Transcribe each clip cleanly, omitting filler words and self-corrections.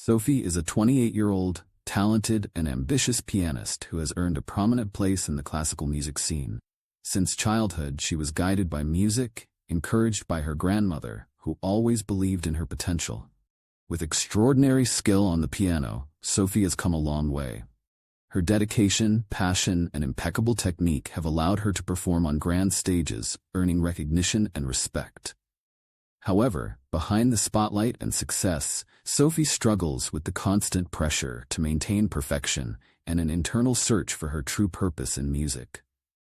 Sophie is a 28-year-old, talented and ambitious pianist who has earned a prominent place in the classical music scene. Since childhood, she was guided by music, encouraged by her grandmother, who always believed in her potential. With extraordinary skill on the piano, Sophie has come a long way. Her dedication, passion, and impeccable technique have allowed her to perform on grand stages, earning recognition and respect. However, behind the spotlight and success, Sophie struggles with the constant pressure to maintain perfection and an internal search for her true purpose in music.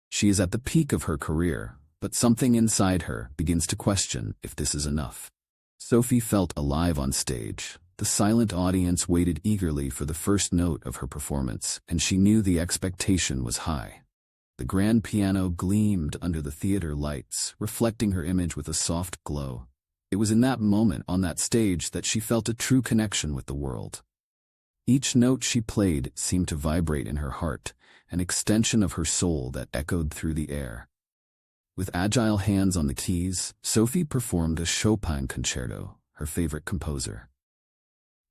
She is at the peak of her career, but something inside her begins to question if this is enough. Sophie felt alive on stage. The silent audience waited eagerly for the first note of her performance, and she knew the expectation was high. The grand piano gleamed under the theater lights, reflecting her image with a soft glow. It was in that moment on that stage that she felt a true connection with the world. Each note she played seemed to vibrate in her heart, an extension of her soul that echoed through the air. With agile hands on the keys, Sophie performed a Chopin concerto, her favorite composer.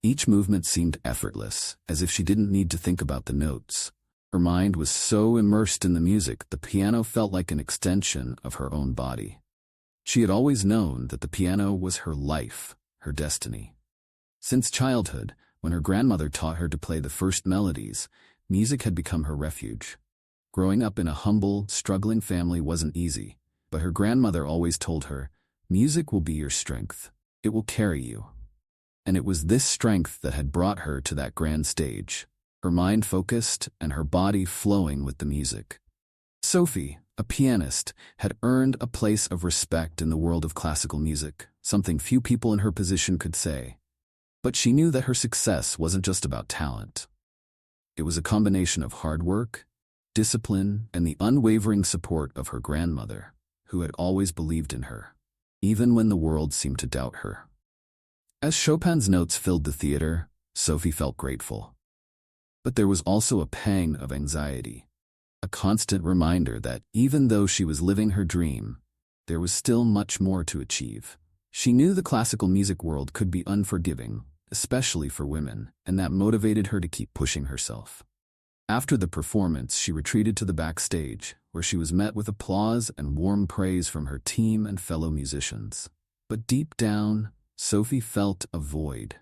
Each movement seemed effortless, as if she didn't need to think about the notes. Her mind was so immersed in the music, the piano felt like an extension of her own body. She had always known that the piano was her life, her destiny. Since childhood, when her grandmother taught her to play the first melodies, music had become her refuge. Growing up in a humble, struggling family wasn't easy, but her grandmother always told her, "Music will be your strength. It will carry you." And it was this strength that had brought her to that grand stage, her mind focused and her body flowing with the music. Sophie, a pianist, had earned a place of respect in the world of classical music, something few people in her position could say. But she knew that her success wasn't just about talent. It was a combination of hard work, discipline, and the unwavering support of her grandmother, who had always believed in her, even when the world seemed to doubt her. As Chopin's notes filled the theater, Sophie felt grateful. But there was also a pang of anxiety, a constant reminder that even though she was living her dream, there was still much more to achieve. She knew the classical music world could be unforgiving, especially for women, and that motivated her to keep pushing herself. After the performance, she retreated to the backstage, where she was met with applause and warm praise from her team and fellow musicians. But deep down, Sophie felt a void.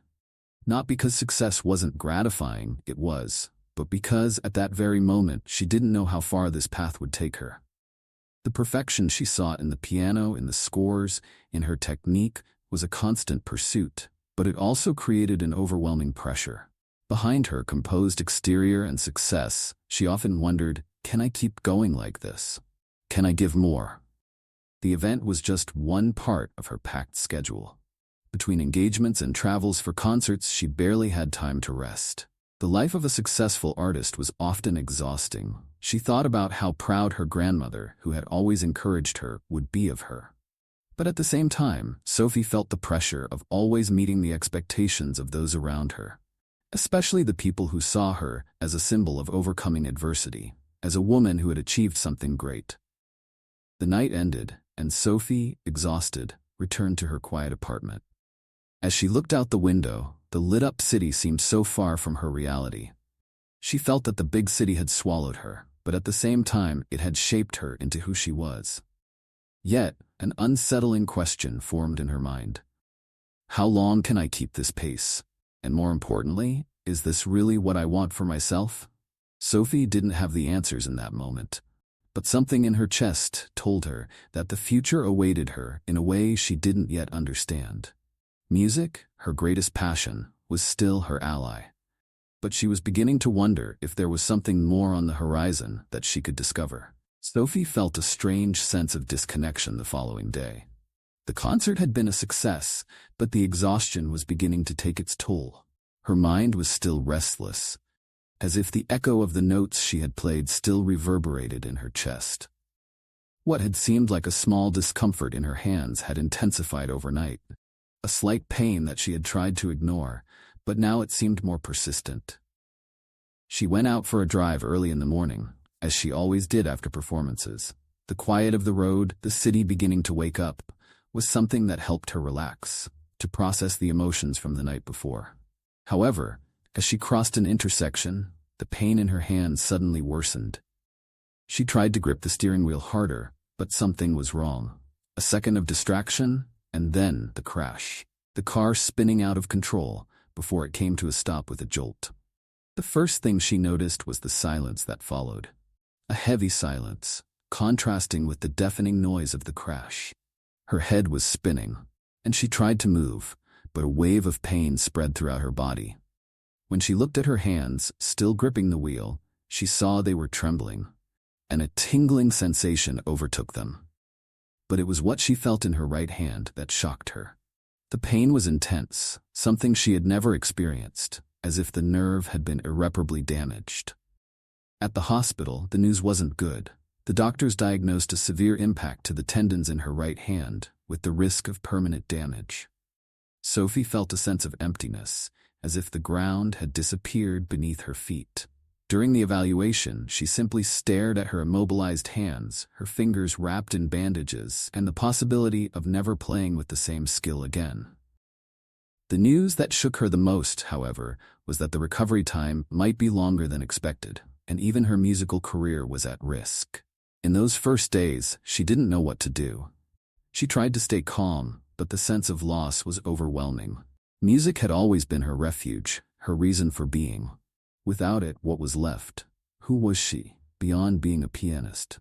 Not because success wasn't gratifying, it was, but because at that very moment she didn't know how far this path would take her. The perfection she sought in the piano, in the scores, in her technique, was a constant pursuit, but it also created an overwhelming pressure. Behind her composed exterior and success, she often wondered, can I keep going like this? Can I give more? The event was just one part of her packed schedule. Between engagements and travels for concerts, she barely had time to rest. The life of a successful artist was often exhausting. She thought about how proud her grandmother, who had always encouraged her, would be of her. But at the same time, Sophie felt the pressure of always meeting the expectations of those around her, especially the people who saw her as a symbol of overcoming adversity, as a woman who had achieved something great. The night ended, and Sophie, exhausted, returned to her quiet apartment. As she looked out the window, the lit-up city seemed so far from her reality. She felt that the big city had swallowed her, but at the same time it had shaped her into who she was. Yet, an unsettling question formed in her mind. How long can I keep this pace? And more importantly, is this really what I want for myself? Sophie didn't have the answers in that moment, but something in her chest told her that the future awaited her in a way she didn't yet understand. Music, her greatest passion, was still her ally. But she was beginning to wonder if there was something more on the horizon that she could discover. Sophie felt a strange sense of disconnection the following day. The concert had been a success, but the exhaustion was beginning to take its toll. Her mind was still restless, as if the echo of the notes she had played still reverberated in her chest. What had seemed like a small discomfort in her hands had intensified overnight. A slight pain that she had tried to ignore, but now it seemed more persistent. She went out for a drive early in the morning, as she always did after performances. The quiet of the road, the city beginning to wake up, was something that helped her relax, to process the emotions from the night before. However, as she crossed an intersection, the pain in her hands suddenly worsened. She tried to grip the steering wheel harder, but something was wrong. A second of distraction, and then the crash. The car spinning out of control before it came to a stop with a jolt. The first thing she noticed was the silence that followed. A heavy silence, contrasting with the deafening noise of the crash. Her head was spinning, and she tried to move, but a wave of pain spread throughout her body. When she looked at her hands, still gripping the wheel, she saw they were trembling, and a tingling sensation overtook them. But it was what she felt in her right hand that shocked her. The pain was intense, something she had never experienced, as if the nerve had been irreparably damaged. At the hospital, the news wasn't good. The doctors diagnosed a severe impact to the tendons in her right hand, with the risk of permanent damage. Sophie felt a sense of emptiness, as if the ground had disappeared beneath her feet. During the evaluation, she simply stared at her immobilized hands, her fingers wrapped in bandages, and the possibility of never playing with the same skill again. The news that shook her the most, however, was that the recovery time might be longer than expected, and even her musical career was at risk. In those first days, she didn't know what to do. She tried to stay calm, but the sense of loss was overwhelming. Music had always been her refuge, her reason for being. Without it, what was left? Who was she, beyond being a pianist?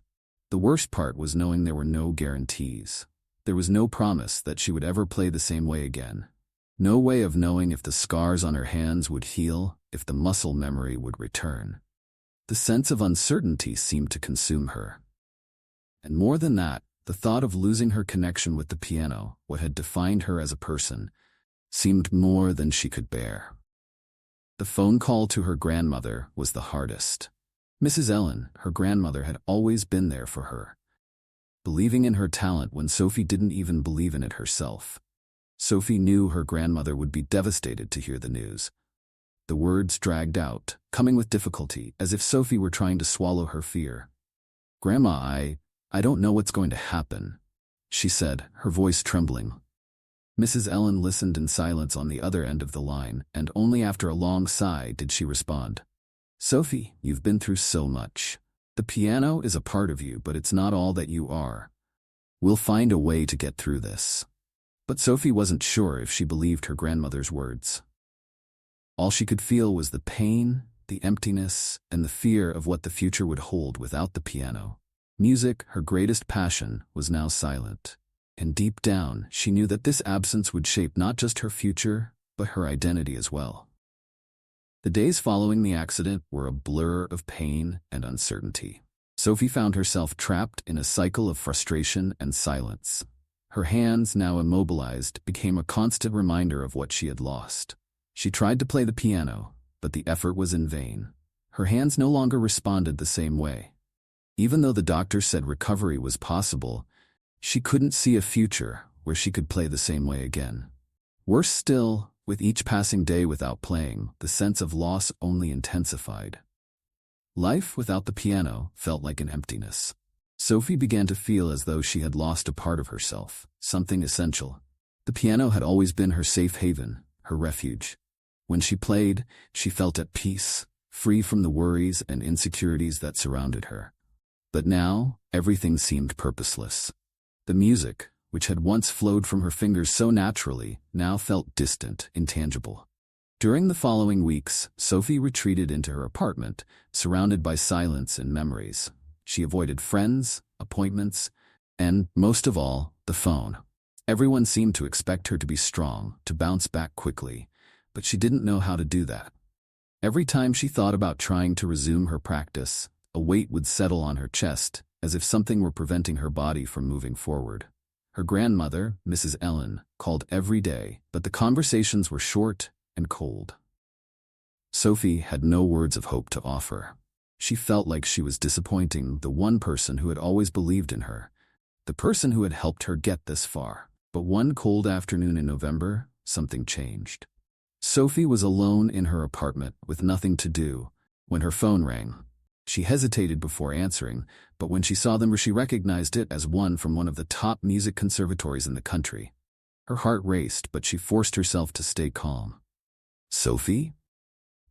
The worst part was knowing there were no guarantees. There was no promise that she would ever play the same way again. No way of knowing if the scars on her hands would heal, if the muscle memory would return. The sense of uncertainty seemed to consume her. And more than that, the thought of losing her connection with the piano, what had defined her as a person, seemed more than she could bear. The phone call to her grandmother was the hardest. Mrs. Ellen, her grandmother, had always been there for her, believing in her talent when Sophie didn't even believe in it herself. Sophie knew her grandmother would be devastated to hear the news. The words dragged out, coming with difficulty, as if Sophie were trying to swallow her fear. "Grandma, I don't know what's going to happen," she said, her voice trembling. Mrs. Ellen listened in silence on the other end of the line, and only after a long sigh did she respond. "Sophie, you've been through so much. The piano is a part of you, but it's not all that you are. We'll find a way to get through this." But Sophie wasn't sure if she believed her grandmother's words. All she could feel was the pain, the emptiness, and the fear of what the future would hold without the piano. Music, her greatest passion, was now silent. And deep down, she knew that this absence would shape not just her future, but her identity as well. The days following the accident were a blur of pain and uncertainty. Sophie found herself trapped in a cycle of frustration and silence. Her hands, now immobilized, became a constant reminder of what she had lost. She tried to play the piano, but the effort was in vain. Her hands no longer responded the same way. Even though the doctor said recovery was possible, she couldn't see a future where she could play the same way again. Worse still, with each passing day without playing, the sense of loss only intensified. Life without the piano felt like an emptiness. Sophie began to feel as though she had lost a part of herself, something essential. The piano had always been her safe haven, her refuge. When she played, she felt at peace, free from the worries and insecurities that surrounded her. But now, everything seemed purposeless. The music, which had once flowed from her fingers so naturally, now felt distant, intangible. During the following weeks, Sophie retreated into her apartment, surrounded by silence and memories. She avoided friends, appointments, and, most of all, the phone. Everyone seemed to expect her to be strong, to bounce back quickly, but she didn't know how to do that. Every time she thought about trying to resume her practice, a weight would settle on her chest, as if something were preventing her body from moving forward. Her grandmother, Mrs. Ellen, called every day, but the conversations were short and cold. Sophie had no words of hope to offer. She felt like she was disappointing the one person who had always believed in her, the person who had helped her get this far. But one cold afternoon in November, something changed. Sophie was alone in her apartment with nothing to do when her phone rang. She hesitated before answering, but when she saw the number, she recognized it as one from one of the top music conservatories in the country. Her heart raced, but she forced herself to stay calm. Sophie?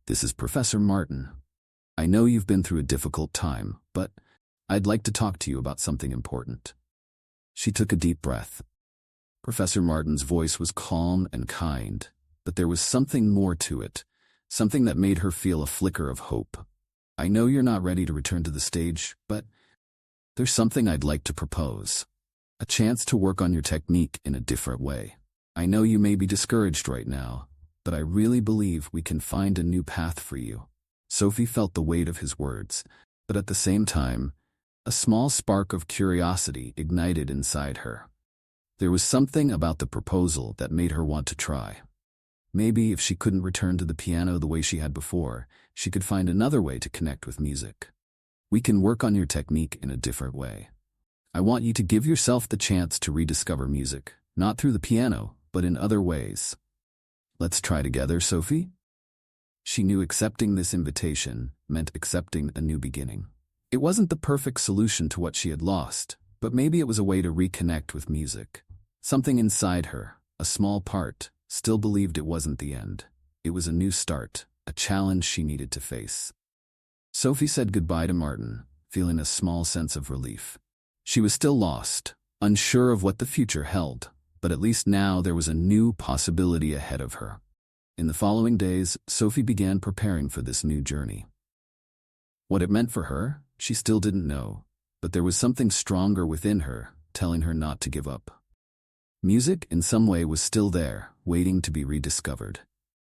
This is Professor Martin. I know you've been through a difficult time, but I'd like to talk to you about something important. She took a deep breath. Professor Martin's voice was calm and kind, but there was something more to it, something that made her feel a flicker of hope. I know you're not ready to return to the stage, but there's something I'd like to propose. A chance to work on your technique in a different way. I know you may be discouraged right now, but I really believe we can find a new path for you. Sophie felt the weight of his words, but at the same time, a small spark of curiosity ignited inside her. There was something about the proposal that made her want to try. Maybe if she couldn't return to the piano the way she had before, she could find another way to connect with music. We can work on your technique in a different way. I want you to give yourself the chance to rediscover music, not through the piano, but in other ways. Let's try together, Sophie? She knew accepting this invitation meant accepting a new beginning. It wasn't the perfect solution to what she had lost, but maybe it was a way to reconnect with music. Something inside her, a small part, still believed it wasn't the end. It was a new start, a challenge she needed to face. Sophie said goodbye to Martin, feeling a small sense of relief. She was still lost, unsure of what the future held, but at least now there was a new possibility ahead of her. In the following days, Sophie began preparing for this new journey. What it meant for her, she still didn't know, but there was something stronger within her, telling her not to give up. Music, in some way, was still there, waiting to be rediscovered.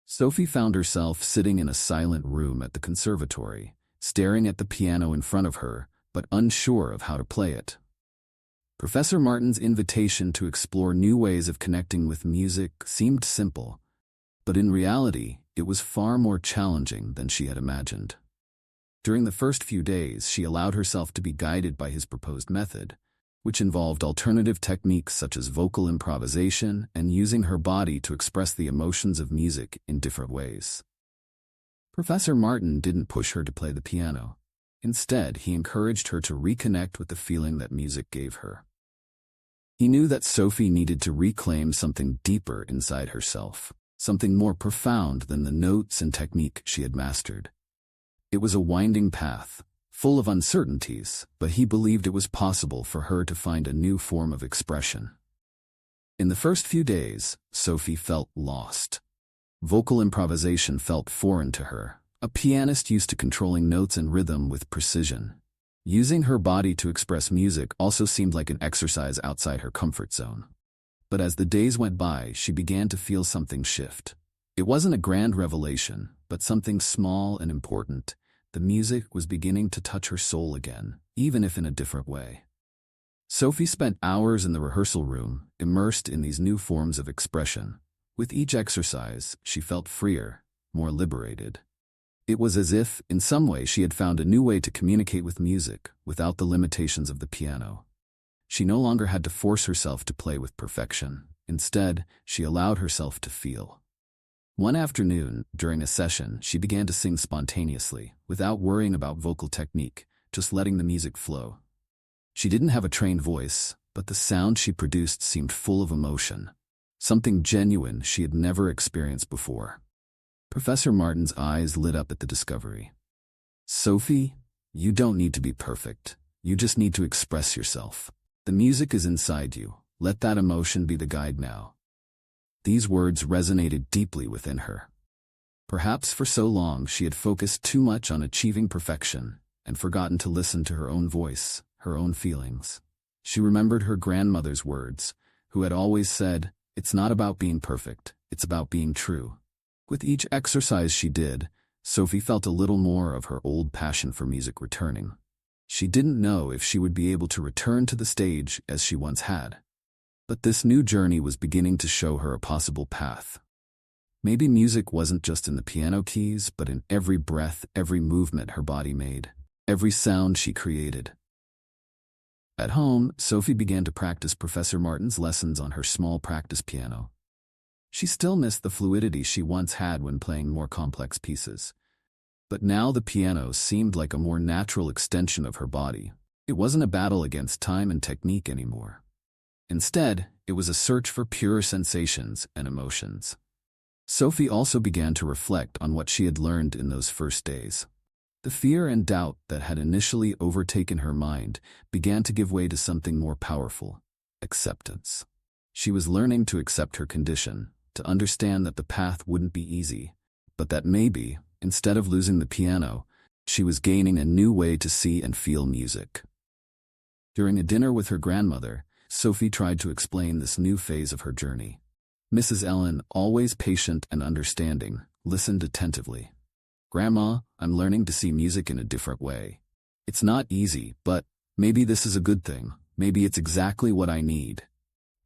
Sophie found herself sitting in a silent room at the conservatory, staring at the piano in front of her, but unsure of how to play it. Professor Martin's invitation to explore new ways of connecting with music seemed simple, but in reality, it was far more challenging than she had imagined. During the first few days, she allowed herself to be guided by his proposed method, which involved alternative techniques such as vocal improvisation and using her body to express the emotions of music in different ways. Professor Martin didn't push her to play the piano. Instead, he encouraged her to reconnect with the feeling that music gave her. He knew that Sophie needed to reclaim something deeper inside herself, something more profound than the notes and technique she had mastered. It was a winding path, full of uncertainties, but he believed it was possible for her to find a new form of expression. In the first few days, Sophie felt lost. Vocal improvisation felt foreign to her, a pianist used to controlling notes and rhythm with precision. Using her body to express music also seemed like an exercise outside her comfort zone. But as the days went by, she began to feel something shift. It wasn't a grand revelation, but something small and important. The music was beginning to touch her soul again, even if in a different way. Sophie spent hours in the rehearsal room, immersed in these new forms of expression. With each exercise, she felt freer, more liberated. It was as if, in some way, she had found a new way to communicate with music, without the limitations of the piano. She no longer had to force herself to play with perfection. Instead, she allowed herself to feel. One afternoon, during a session, she began to sing spontaneously, without worrying about vocal technique, just letting the music flow. She didn't have a trained voice, but the sound she produced seemed full of emotion, something genuine she had never experienced before. Professor Martin's eyes lit up at the discovery. Sophie, you don't need to be perfect. You just need to express yourself. The music is inside you. Let that emotion be the guide now. These words resonated deeply within her. Perhaps for so long she had focused too much on achieving perfection and forgotten to listen to her own voice, her own feelings. She remembered her grandmother's words, who had always said, "It's not about being perfect, it's about being true." With each exercise she did, Sophie felt a little more of her old passion for music returning. She didn't know if she would be able to return to the stage as she once had. But this new journey was beginning to show her a possible path. Maybe music wasn't just in the piano keys, but in every breath, every movement her body made, every sound she created. At home, Sophie began to practice Professor Martin's lessons on her small practice piano. She still missed the fluidity she once had when playing more complex pieces. But now the piano seemed like a more natural extension of her body. It wasn't a battle against time and technique anymore. Instead, it was a search for pure sensations and emotions. Sophie also began to reflect on what she had learned in those first days. The fear and doubt that had initially overtaken her mind began to give way to something more powerful: acceptance. She was learning to accept her condition, to understand that the path wouldn't be easy, but that maybe, instead of losing the piano, she was gaining a new way to see and feel music. During a dinner with her grandmother, Sophie tried to explain this new phase of her journey. Mrs. Ellen, always patient and understanding, listened attentively. "Grandma, I'm learning to see music in a different way. It's not easy, but maybe this is a good thing. Maybe it's exactly what I need."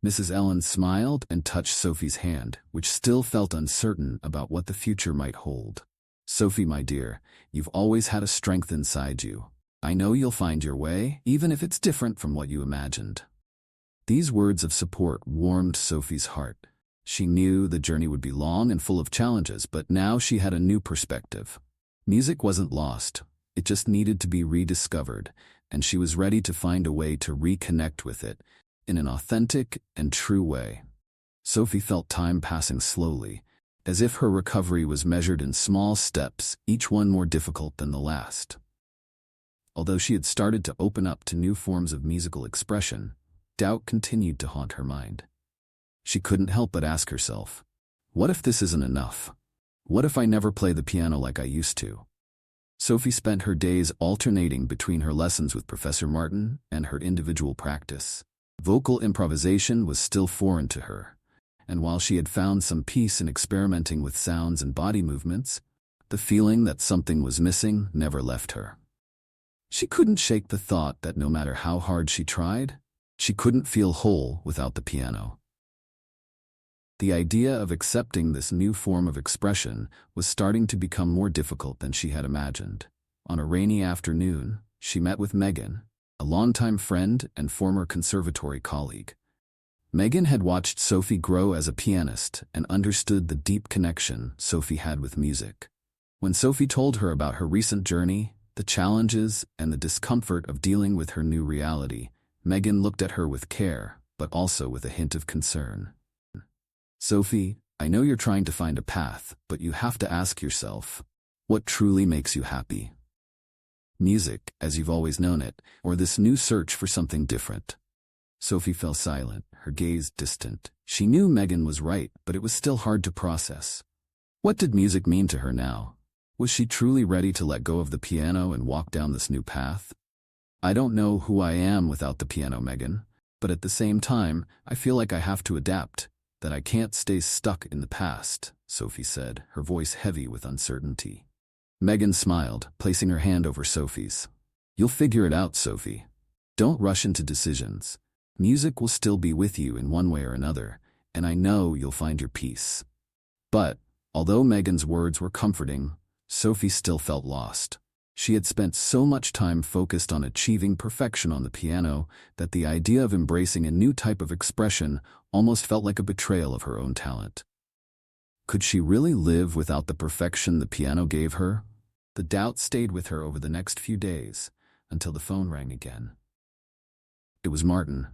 Mrs. Ellen smiled and touched Sophie's hand, which still felt uncertain about what the future might hold. "Sophie, my dear, you've always had a strength inside you. I know you'll find your way, even if it's different from what you imagined." These words of support warmed Sophie's heart. She knew the journey would be long and full of challenges, but now she had a new perspective. Music wasn't lost. It just needed to be rediscovered, and she was ready to find a way to reconnect with it in an authentic and true way. Sophie felt time passing slowly, as if her recovery was measured in small steps, each one more difficult than the last. Although she had started to open up to new forms of musical expression, doubt continued to haunt her mind. She couldn't help but ask herself, what if this isn't enough? What if I never play the piano like I used to? Sophie spent her days alternating between her lessons with Professor Martin and her individual practice. Vocal improvisation was still foreign to her, and while she had found some peace in experimenting with sounds and body movements, the feeling that something was missing never left her. She couldn't shake the thought that no matter how hard she tried, she couldn't feel whole without the piano. The idea of accepting this new form of expression was starting to become more difficult than she had imagined. On a rainy afternoon, she met with Megan, a longtime friend and former conservatory colleague. Megan had watched Sophie grow as a pianist and understood the deep connection Sophie had with music. When Sophie told her about her recent journey, the challenges and the discomfort of dealing with her new reality, Megan looked at her with care, but also with a hint of concern. "Sophie, I know you're trying to find a path, but you have to ask yourself, what truly makes you happy? Music, as you've always known it, or this new search for something different?" Sophie fell silent, her gaze distant. She knew Megan was right, but it was still hard to process. What did music mean to her now? Was she truly ready to let go of the piano and walk down this new path? "I don't know who I am without the piano, Megan, but at the same time, I feel like I have to adapt, that I can't stay stuck in the past," Sophie said, her voice heavy with uncertainty. Megan smiled, placing her hand over Sophie's. "You'll figure it out, Sophie. Don't rush into decisions. Music will still be with you in one way or another, and I know you'll find your peace." But, although Megan's words were comforting, Sophie still felt lost. She had spent so much time focused on achieving perfection on the piano that the idea of embracing a new type of expression almost felt like a betrayal of her own talent. Could she really live without the perfection the piano gave her? The doubt stayed with her over the next few days, until the phone rang again. It was Martin.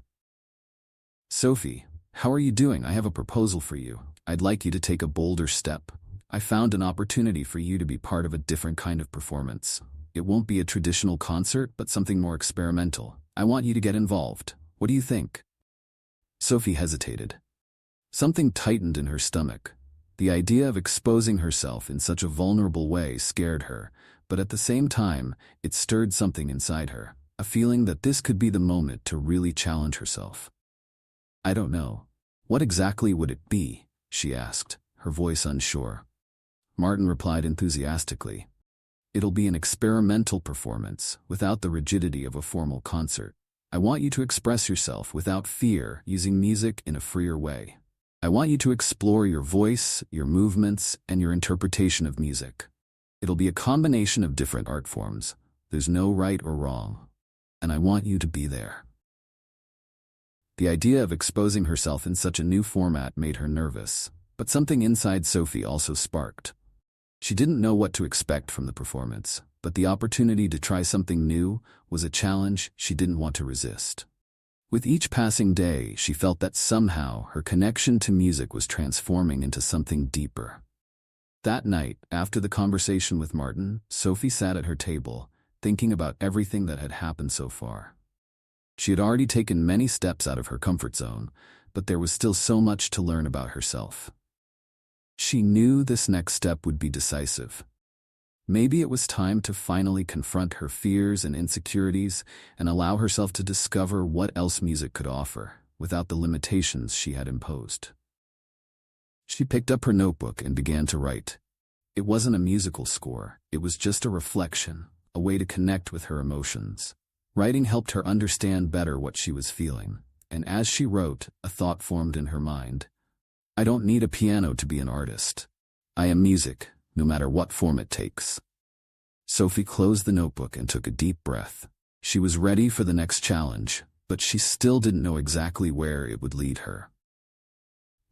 "Sophie, how are you doing? I have a proposal for you. I'd like you to take a bolder step. I found an opportunity for you to be part of a different kind of performance. It won't be a traditional concert, but something more experimental. I want you to get involved. What do you think?" Sophie hesitated. Something tightened in her stomach. The idea of exposing herself in such a vulnerable way scared her, but at the same time, it stirred something inside her, a feeling that this could be the moment to really challenge herself. "I don't know. What exactly would it be?" she asked, her voice unsure. Martin replied enthusiastically, "It'll be an experimental performance, without the rigidity of a formal concert. I want you to express yourself without fear, using music in a freer way. I want you to explore your voice, your movements, and your interpretation of music. It'll be a combination of different art forms. There's no right or wrong. And I want you to be there." The idea of exposing herself in such a new format made her nervous, but something inside Sophie also sparked. She didn't know what to expect from the performance, but the opportunity to try something new was a challenge she didn't want to resist. With each passing day, she felt that somehow her connection to music was transforming into something deeper. That night, after the conversation with Martin, Sophie sat at her table, thinking about everything that had happened so far. She had already taken many steps out of her comfort zone, but there was still so much to learn about herself. She knew this next step would be decisive. Maybe it was time to finally confront her fears and insecurities and allow herself to discover what else music could offer, without the limitations she had imposed. She picked up her notebook and began to write. It wasn't a musical score, it was just a reflection, a way to connect with her emotions. Writing helped her understand better what she was feeling, and as she wrote, a thought formed in her mind. I don't need a piano to be an artist. I am music, no matter what form it takes. Sophie closed the notebook and took a deep breath. She was ready for the next challenge, but she still didn't know exactly where it would lead her.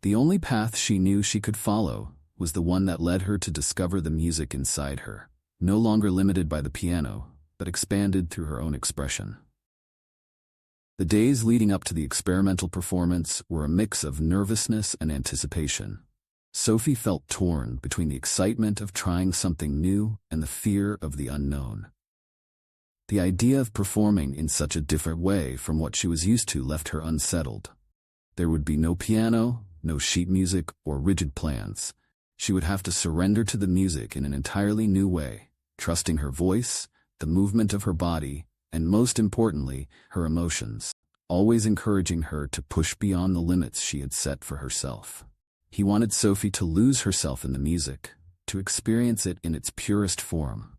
The only path she knew she could follow was the one that led her to discover the music inside her, no longer limited by the piano, but expanded through her own expression. The days leading up to the experimental performance were a mix of nervousness and anticipation. Sophie felt torn between the excitement of trying something new and the fear of the unknown. The idea of performing in such a different way from what she was used to left her unsettled. There would be no piano, no sheet music, or rigid plans. She would have to surrender to the music in an entirely new way, trusting her voice, the movement of her body, and most importantly, her emotions, always encouraging her to push beyond the limits she had set for herself. He wanted Sophie to lose herself in the music, to experience it in its purest form.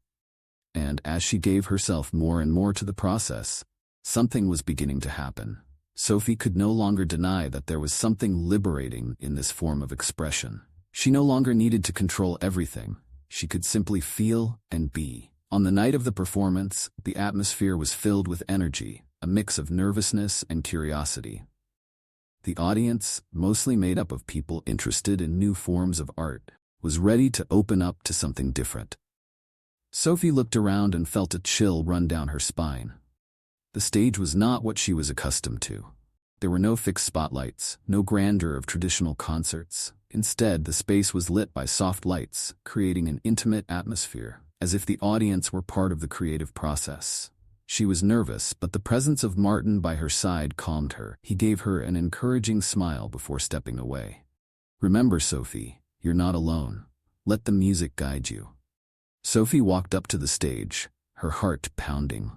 And as she gave herself more and more to the process, something was beginning to happen. Sophie could no longer deny that there was something liberating in this form of expression. She no longer needed to control everything. She could simply feel and be. On the night of the performance, the atmosphere was filled with energy, a mix of nervousness and curiosity. The audience, mostly made up of people interested in new forms of art, was ready to open up to something different. Sophie looked around and felt a chill run down her spine. The stage was not what she was accustomed to. There were no fixed spotlights, no grandeur of traditional concerts. Instead, the space was lit by soft lights, creating an intimate atmosphere, as if the audience were part of the creative process. She was nervous, but the presence of Martin by her side calmed her. He gave her an encouraging smile before stepping away. Remember, Sophie, you're not alone. Let the music guide you. Sophie walked up to the stage, her heart pounding.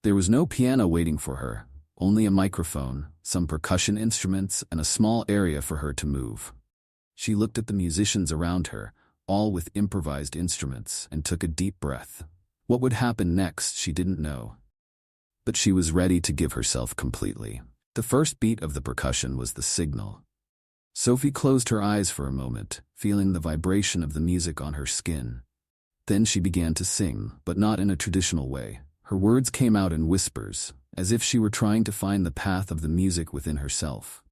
There was no piano waiting for her, only a microphone, some percussion instruments, and a small area for her to move. She looked at the musicians around her, all with improvised instruments, and took a deep breath. What would happen next, she didn't know. But she was ready to give herself completely. The first beat of the percussion was the signal. Sophie closed her eyes for a moment, feeling the vibration of the music on her skin. Then she began to sing, but not in a traditional way. Her words came out in whispers, as if she were trying to find the path of the music within herself.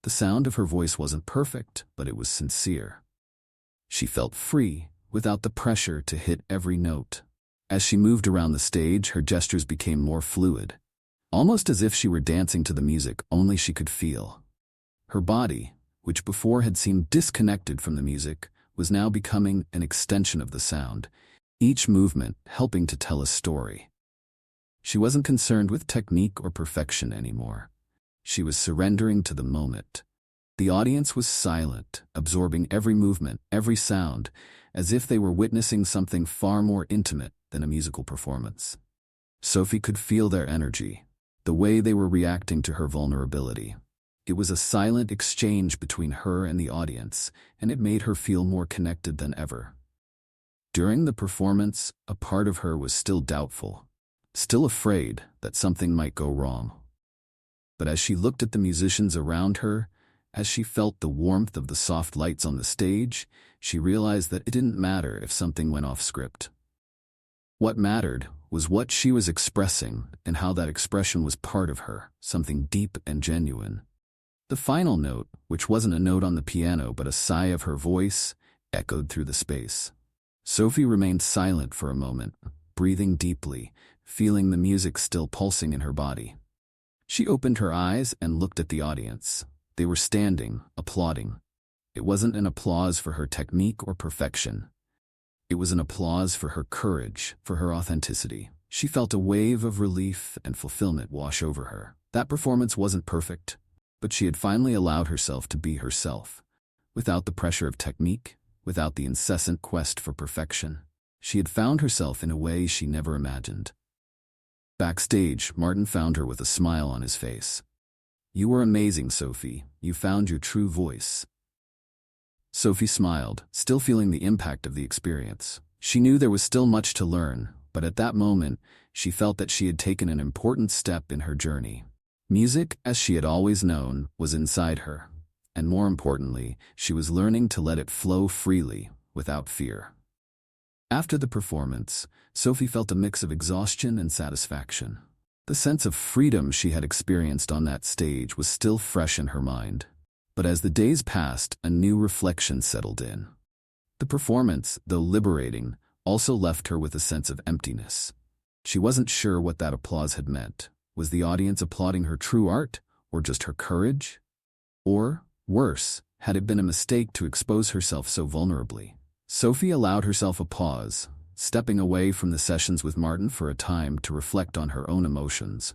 The sound of her voice wasn't perfect, but it was sincere. She felt free, without the pressure to hit every note. As she moved around the stage, her gestures became more fluid, almost as if she were dancing to the music only she could feel. Her body, which before had seemed disconnected from the music, was now becoming an extension of the sound, each movement helping to tell a story. She wasn't concerned with technique or perfection anymore. She was surrendering to the moment. The audience was silent, absorbing every movement, every sound, as if they were witnessing something far more intimate than a musical performance. Sophie could feel their energy, the way they were reacting to her vulnerability. It was a silent exchange between her and the audience, and it made her feel more connected than ever. During the performance, a part of her was still doubtful, still afraid that something might go wrong. But as she looked at the musicians around her, as she felt the warmth of the soft lights on the stage, she realized that it didn't matter if something went off script. What mattered was what she was expressing and how that expression was part of her, something deep and genuine. The final note, which wasn't a note on the piano but a sigh of her voice, echoed through the space. Sophie remained silent for a moment, breathing deeply, feeling the music still pulsing in her body. She opened her eyes and looked at the audience. They were standing, applauding. It wasn't an applause for her technique or perfection. It was an applause for her courage, for her authenticity. She felt a wave of relief and fulfillment wash over her. That performance wasn't perfect, but she had finally allowed herself to be herself, without the pressure of technique, without the incessant quest for perfection. She had found herself in a way she never imagined. Backstage, Martin found her with a smile on his face. "You were amazing, Sophie. You found your true voice." Sophie smiled, still feeling the impact of the experience. She knew there was still much to learn, but at that moment, she felt that she had taken an important step in her journey. Music, as she had always known, was inside her, and more importantly, she was learning to let it flow freely, without fear. After the performance, Sophie felt a mix of exhaustion and satisfaction. The sense of freedom she had experienced on that stage was still fresh in her mind. But as the days passed, a new reflection settled in. The performance, though liberating, also left her with a sense of emptiness. She wasn't sure what that applause had meant. Was the audience applauding her true art, or just her courage? Or, worse, had it been a mistake to expose herself so vulnerably? Sophie allowed herself a pause, stepping away from the sessions with Martin for a time to reflect on her own emotions.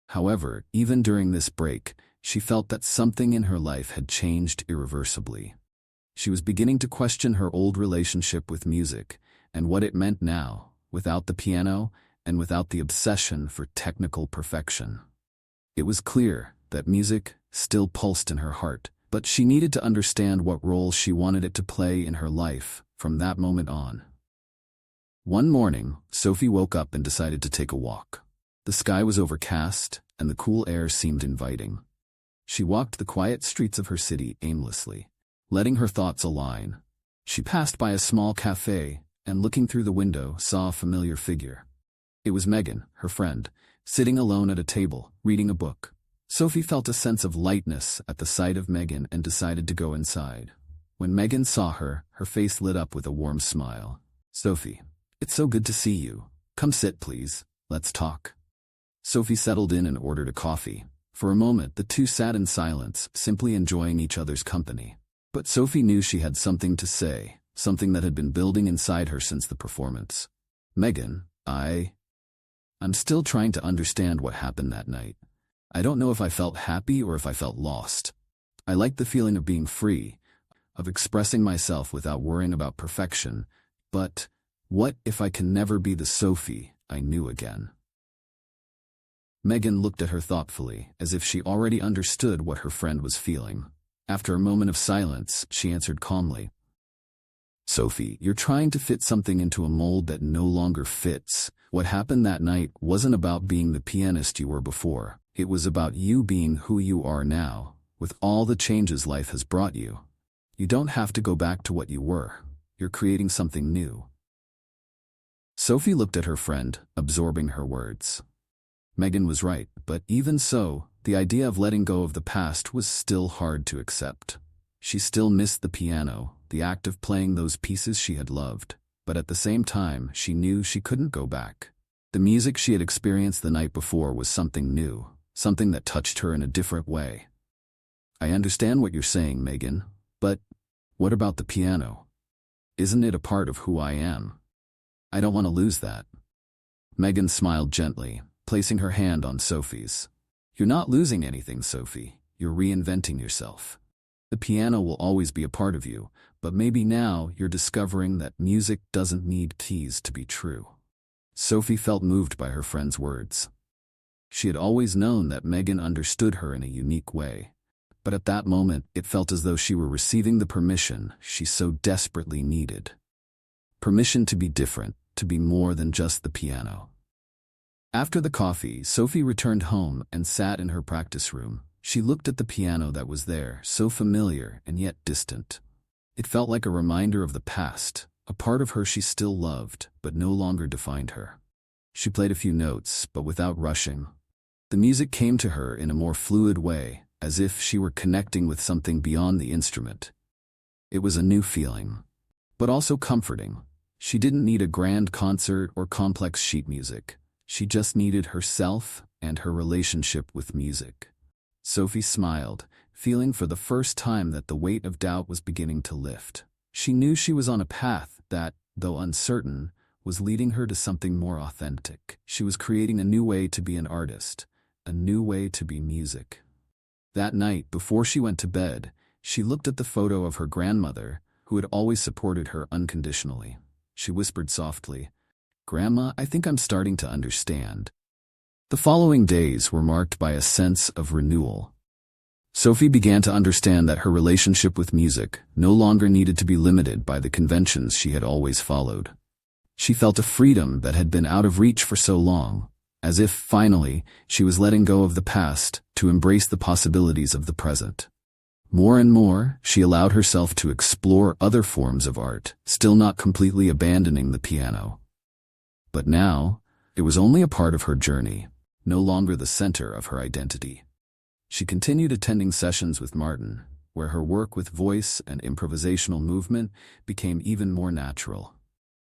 However, even during this break, she felt that something in her life had changed irreversibly. She was beginning to question her old relationship with music and what it meant now, without the piano and without the obsession for technical perfection. It was clear that music still pulsed in her heart, but she needed to understand what role she wanted it to play in her life from that moment on. One morning, Sophie woke up and decided to take a walk. The sky was overcast, and the cool air seemed inviting. She walked the quiet streets of her city aimlessly, letting her thoughts align. She passed by a small cafe, and looking through the window, saw a familiar figure. It was Megan, her friend, sitting alone at a table, reading a book. Sophie felt a sense of lightness at the sight of Megan and decided to go inside. When Megan saw her, her face lit up with a warm smile. "Sophie, it's so good to see you. Come sit, please. Let's talk." Sophie settled in and ordered a coffee. For a moment, the two sat in silence, simply enjoying each other's company. But Sophie knew she had something to say, something that had been building inside her since the performance. "Megan, I'm still trying to understand what happened that night. I don't know if I felt happy or if I felt lost. I liked the feeling of being free, of expressing myself without worrying about perfection, but what if I can never be the Sophie I knew again?" Megan looked at her thoughtfully, as if she already understood what her friend was feeling. After a moment of silence, she answered calmly, "Sophie, you're trying to fit something into a mold that no longer fits. What happened that night wasn't about being the pianist you were before. It was about you being who you are now, with all the changes life has brought you. You don't have to go back to what you were. You're creating something new." Sophie looked at her friend, absorbing her words. Megan was right, but even so, the idea of letting go of the past was still hard to accept. She still missed the piano, the act of playing those pieces she had loved, but at the same time, she knew she couldn't go back. The music she had experienced the night before was something new, something that touched her in a different way. "I understand what you're saying, Megan, but what about the piano? Isn't it a part of who I am? I don't want to lose that." Megan smiled gently, placing her hand on Sophie's. "You're not losing anything, Sophie. You're reinventing yourself. The piano will always be a part of you, but maybe now you're discovering that music doesn't need keys to be true." Sophie felt moved by her friend's words. She had always known that Megan understood her in a unique way, but at that moment it felt as though she were receiving the permission she so desperately needed. Permission to be different, to be more than just the piano. After the coffee, Sophie returned home and sat in her practice room. She looked at the piano that was there, so familiar and yet distant. It felt like a reminder of the past, a part of her she still loved, but no longer defined her. She played a few notes, but without rushing. The music came to her in a more fluid way, as if she were connecting with something beyond the instrument. It was a new feeling, but also comforting. She didn't need a grand concert or complex sheet music. She just needed herself and her relationship with music. Sophie smiled, feeling for the first time that the weight of doubt was beginning to lift. She knew she was on a path that, though uncertain, was leading her to something more authentic. She was creating a new way to be an artist, a new way to be music. That night, before she went to bed, she looked at the photo of her grandmother, who had always supported her unconditionally. She whispered softly, "Grandma, I think I'm starting to understand." The following days were marked by a sense of renewal. Sophie began to understand that her relationship with music no longer needed to be limited by the conventions she had always followed. She felt a freedom that had been out of reach for so long, as if, finally, she was letting go of the past to embrace the possibilities of the present. More and more, she allowed herself to explore other forms of art, still not completely abandoning the piano. But now, it was only a part of her journey, no longer the center of her identity. She continued attending sessions with Martin, where her work with voice and improvisational movement became even more natural.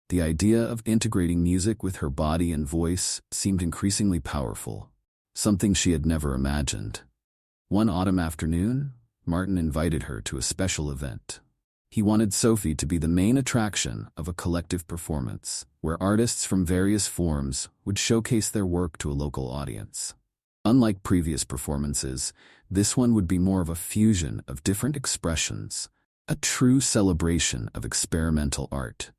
The idea of integrating music with her body and voice seemed increasingly powerful, something she had never imagined. One autumn afternoon, Martin invited her to a special event. He wanted Sophie to be the main attraction of a collective performance, where artists from various forms would showcase their work to a local audience. Unlike previous performances, this one would be more of a fusion of different expressions, a true celebration of experimental art.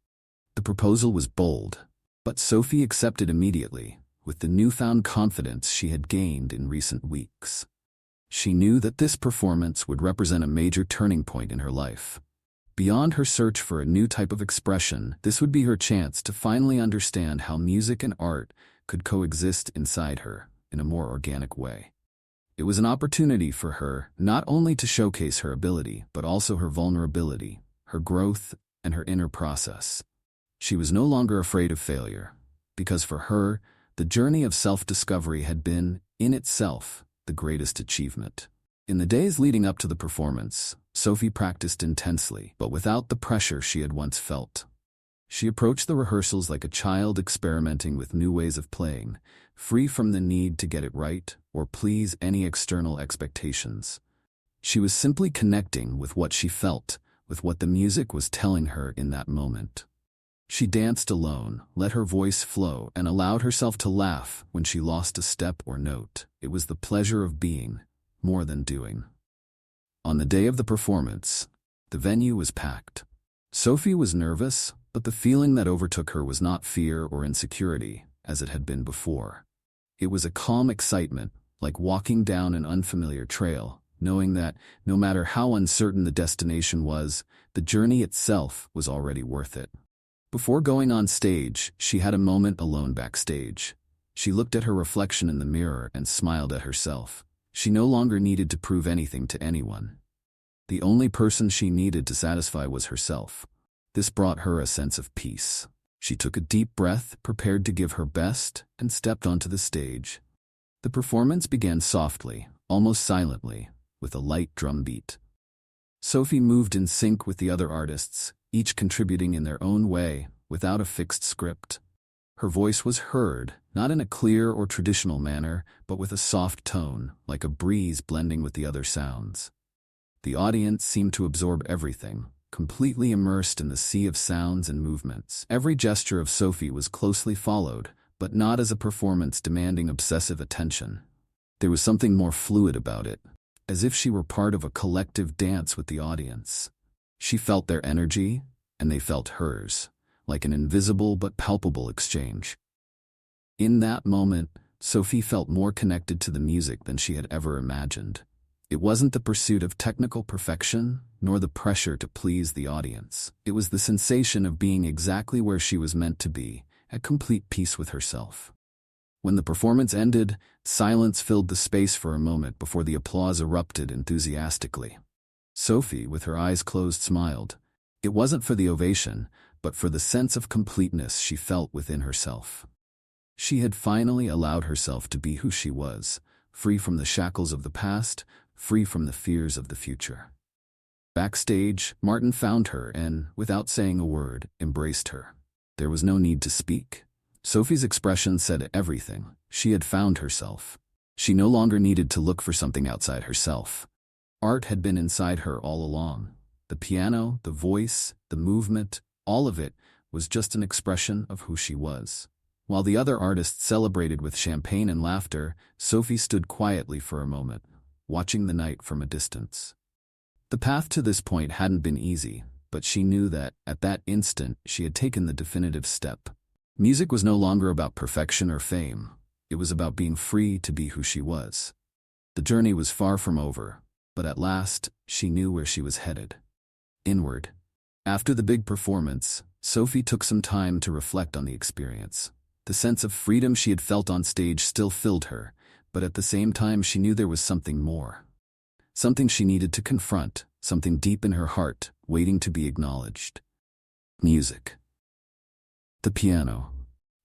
The proposal was bold, but Sophie accepted immediately, with the newfound confidence she had gained in recent weeks. She knew that this performance would represent a major turning point in her life. Beyond her search for a new type of expression, this would be her chance to finally understand how music and art could coexist inside her in a more organic way. It was an opportunity for her not only to showcase her ability, but also her vulnerability, her growth, and her inner process. She was no longer afraid of failure, because for her, the journey of self-discovery had been, in itself, the greatest achievement. In the days leading up to the performance, Sophie practiced intensely, but without the pressure she had once felt. She approached the rehearsals like a child experimenting with new ways of playing, free from the need to get it right or please any external expectations. She was simply connecting with what she felt, with what the music was telling her in that moment. She danced alone, let her voice flow, and allowed herself to laugh when she lost a step or note. It was the pleasure of being, more than doing. On the day of the performance, the venue was packed. Sophie was nervous, but the feeling that overtook her was not fear or insecurity, as it had been before. It was a calm excitement, like walking down an unfamiliar trail, knowing that, no matter how uncertain the destination was, the journey itself was already worth it. Before going on stage, she had a moment alone backstage. She looked at her reflection in the mirror and smiled at herself. She no longer needed to prove anything to anyone. The only person she needed to satisfy was herself. This brought her a sense of peace. She took a deep breath, prepared to give her best, and stepped onto the stage. The performance began softly, almost silently, with a light drum beat. Sophie moved in sync with the other artists, each contributing in their own way, without a fixed script. Her voice was heard, not in a clear or traditional manner, but with a soft tone, like a breeze blending with the other sounds. The audience seemed to absorb everything, completely immersed in the sea of sounds and movements. Every gesture of Sophie was closely followed, but not as a performance demanding obsessive attention. There was something more fluid about it, as if she were part of a collective dance with the audience. She felt their energy, and they felt hers, like an invisible but palpable exchange. In that moment, Sophie felt more connected to the music than she had ever imagined. It wasn't the pursuit of technical perfection, nor the pressure to please the audience. It was the sensation of being exactly where she was meant to be, at complete peace with herself. When the performance ended, silence filled the space for a moment before the applause erupted enthusiastically. Sophie, with her eyes closed, smiled. It wasn't for the ovation, but for the sense of completeness she felt within herself. She had finally allowed herself to be who she was, free from the shackles of the past, free from the fears of the future. Backstage, Martin found her and, without saying a word, embraced her. There was no need to speak. Sophie's expression said everything. She had found herself. She no longer needed to look for something outside herself. Art had been inside her all along. The piano, the voice, the movement, all of it was just an expression of who she was. While the other artists celebrated with champagne and laughter, Sophie stood quietly for a moment, watching the night from a distance. The path to this point hadn't been easy, but she knew that, at that instant, she had taken the definitive step. Music was no longer about perfection or fame. It was about being free to be who she was. The journey was far from over, but at last, she knew where she was headed. Inward. After the big performance, Sophie took some time to reflect on the experience. The sense of freedom she had felt on stage still filled her, but at the same time she knew there was something more. Something she needed to confront, something deep in her heart, waiting to be acknowledged. Music. The piano.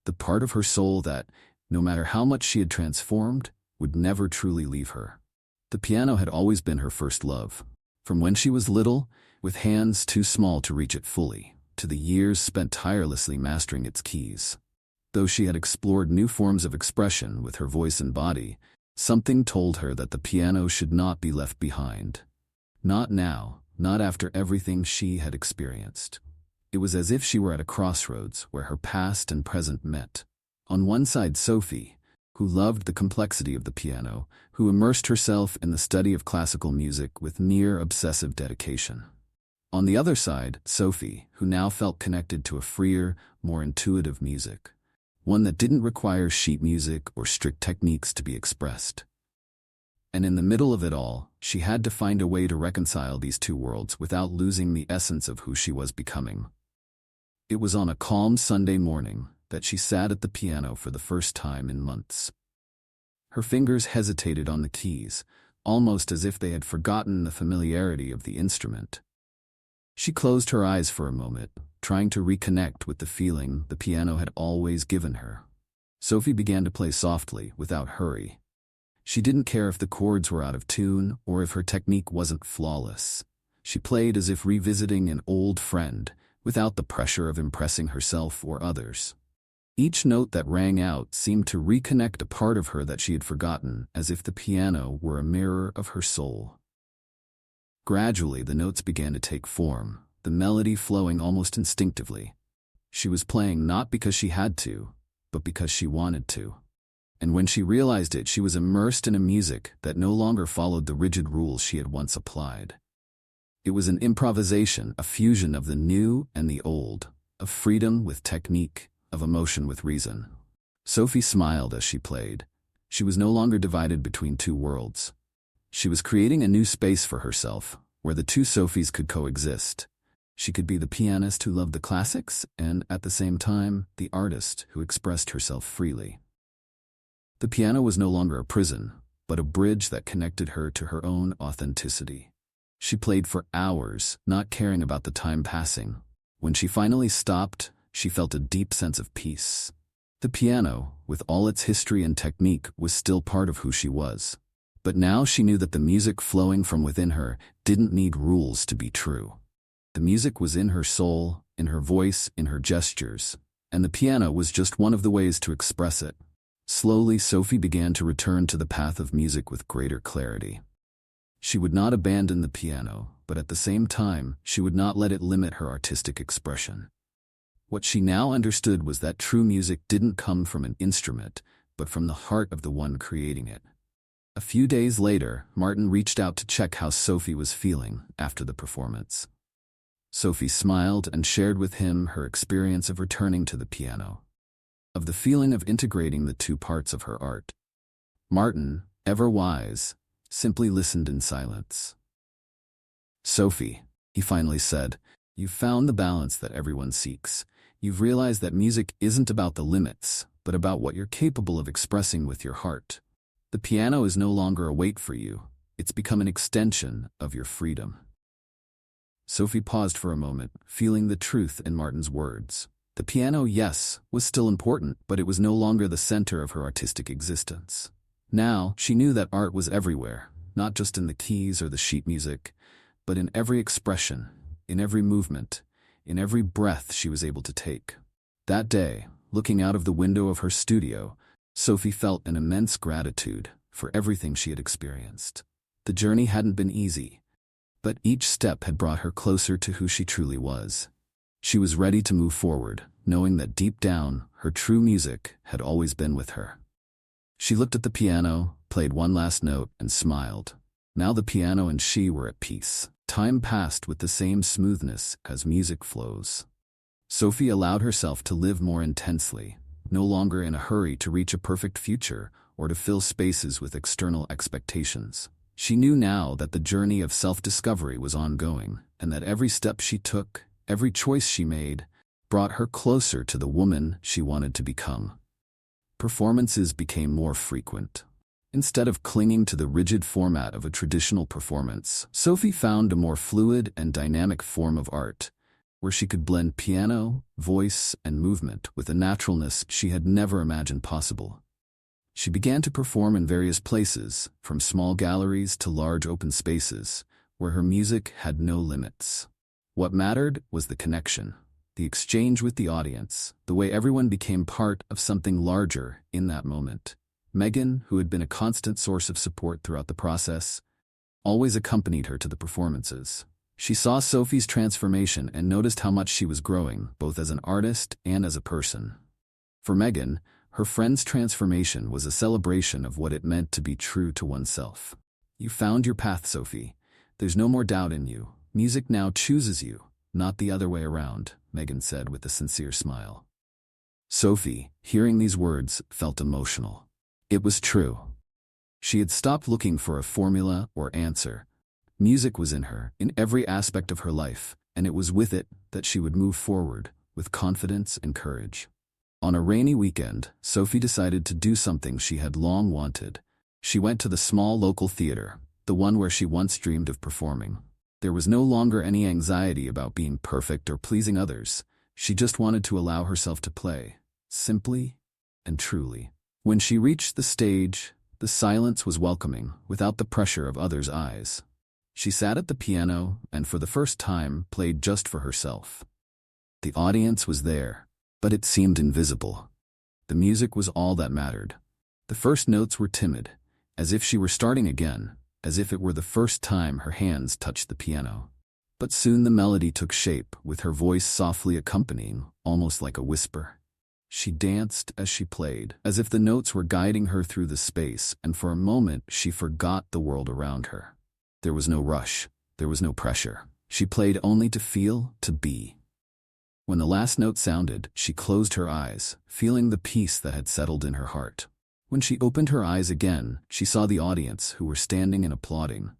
The part of her soul that, no matter how much she had transformed, would never truly leave her. The piano had always been her first love. From when she was little, with hands too small to reach it fully, to the years spent tirelessly mastering its keys. Though she had explored new forms of expression with her voice and body, something told her that the piano should not be left behind. Not now, not after everything she had experienced. It was as if she were at a crossroads where her past and present met. On one side, Sophie, who loved the complexity of the piano, who immersed herself in the study of classical music with near obsessive dedication. On the other side, Sophie, who now felt connected to a freer, more intuitive music. One that didn't require sheet music or strict techniques to be expressed. And in the middle of it all, she had to find a way to reconcile these two worlds without losing the essence of who she was becoming. It was on a calm Sunday morning that she sat at the piano for the first time in months. Her fingers hesitated on the keys, almost as if they had forgotten the familiarity of the instrument. She closed her eyes for a moment, trying to reconnect with the feeling the piano had always given her. Sophie began to play softly, without hurry. She didn't care if the chords were out of tune or if her technique wasn't flawless. She played as if revisiting an old friend, without the pressure of impressing herself or others. Each note that rang out seemed to reconnect a part of her that she had forgotten, as if the piano were a mirror of her soul. Gradually, the notes began to take form, the melody flowing almost instinctively. She was playing not because she had to, but because she wanted to. And when she realized it, she was immersed in a music that no longer followed the rigid rules she had once applied. It was an improvisation, a fusion of the new and the old, of freedom with technique, of emotion with reason. Sophie smiled as she played. She was no longer divided between two worlds. She was creating a new space for herself, where the two Sophies could coexist. She could be the pianist who loved the classics and, at the same time, the artist who expressed herself freely. The piano was no longer a prison, but a bridge that connected her to her own authenticity. She played for hours, not caring about the time passing. When she finally stopped, she felt a deep sense of peace. The piano, with all its history and technique, was still part of who she was. But now she knew that the music flowing from within her didn't need rules to be true. The music was in her soul, in her voice, in her gestures, and the piano was just one of the ways to express it. Slowly, Sophie began to return to the path of music with greater clarity. She would not abandon the piano, but at the same time, she would not let it limit her artistic expression. What she now understood was that true music didn't come from an instrument, but from the heart of the one creating it. A few days later, Martin reached out to check how Sophie was feeling after the performance. Sophie smiled and shared with him her experience of returning to the piano, of the feeling of integrating the two parts of her art. Martin, ever wise, simply listened in silence. "Sophie," he finally said, "you've found the balance that everyone seeks. You've realized that music isn't about the limits, but about what you're capable of expressing with your heart. The piano is no longer a weight for you. It's become an extension of your freedom." Sophie paused for a moment, feeling the truth in Martin's words. The piano, yes, was still important, but it was no longer the center of her artistic existence. Now, she knew that art was everywhere, not just in the keys or the sheet music, but in every expression, in every movement, in every breath she was able to take. That day, looking out of the window of her studio, Sophie felt an immense gratitude for everything she had experienced. The journey hadn't been easy, but each step had brought her closer to who she truly was. She was ready to move forward, knowing that deep down, her true music had always been with her. She looked at the piano, played one last note, and smiled. Now the piano and she were at peace. Time passed with the same smoothness as music flows. Sophie allowed herself to live more intensely, no longer in a hurry to reach a perfect future or to fill spaces with external expectations. She knew now that the journey of self-discovery was ongoing, and that every step she took, every choice she made, brought her closer to the woman she wanted to become. Performances became more frequent. Instead of clinging to the rigid format of a traditional performance, Sophie found a more fluid and dynamic form of art, where she could blend piano, voice, and movement with a naturalness she had never imagined possible. She began to perform in various places, from small galleries to large open spaces, where her music had no limits. What mattered was the connection, the exchange with the audience, the way everyone became part of something larger in that moment. Megan, who had been a constant source of support throughout the process, always accompanied her to the performances. She saw Sophie's transformation and noticed how much she was growing, both as an artist and as a person. For Megan, her friend's transformation was a celebration of what it meant to be true to oneself. "You found your path, Sophie. There's no more doubt in you. Music now chooses you, not the other way around," Megan said with a sincere smile. Sophie, hearing these words, felt emotional. It was true. She had stopped looking for a formula or answer. Music was in her, in every aspect of her life, and it was with it that she would move forward, with confidence and courage. On a rainy weekend, Sophie decided to do something she had long wanted. She went to the small local theater, the one where she once dreamed of performing. There was no longer any anxiety about being perfect or pleasing others. She just wanted to allow herself to play, simply and truly. When she reached the stage, the silence was welcoming, without the pressure of others' eyes. She sat at the piano and for the first time played just for herself. The audience was there, but it seemed invisible. The music was all that mattered. The first notes were timid, as if she were starting again, as if it were the first time her hands touched the piano. But soon the melody took shape, with her voice softly accompanying, almost like a whisper. She danced as she played, as if the notes were guiding her through the space, and for a moment she forgot the world around her. There was no rush, there was no pressure. She played only to feel, to be. When the last note sounded, she closed her eyes, feeling the peace that had settled in her heart. When she opened her eyes again, she saw the audience who were standing and applauding.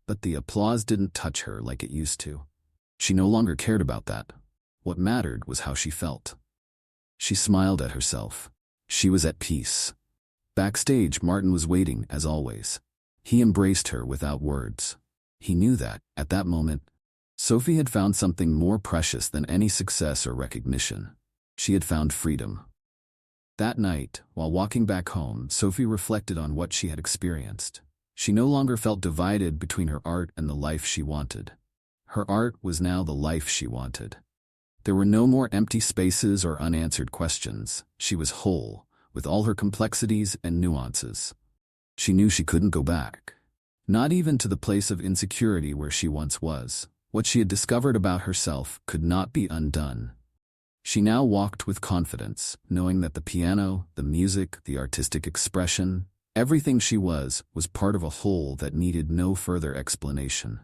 But the applause didn't touch her like it used to. She no longer cared about that. What mattered was how she felt. She smiled at herself. She was at peace. Backstage, Martin was waiting, as always. He embraced her without words. He knew that, at that moment, Sophie had found something more precious than any success or recognition. She had found freedom. That night, while walking back home, Sophie reflected on what she had experienced. She no longer felt divided between her art and the life she wanted. Her art was now the life she wanted. There were no more empty spaces or unanswered questions. She was whole, with all her complexities and nuances. She knew she couldn't go back. Not even to the place of insecurity where she once was. What she had discovered about herself could not be undone. She now walked with confidence, knowing that the piano, the music, the artistic expression, everything she was part of a whole that needed no further explanation.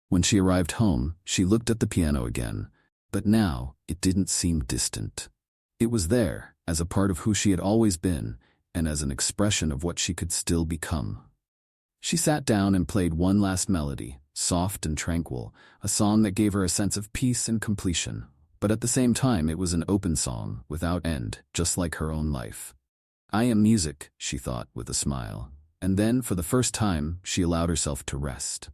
When she arrived home, she looked at the piano again, but now it didn't seem distant. It was there, as a part of who she had always been, and as an expression of what she could still become. She sat down and played one last melody, soft and tranquil, a song that gave her a sense of peace and completion. But at the same time it was an open song, without end, just like her own life. "I am music," she thought with a smile. And then, for the first time, she allowed herself to rest.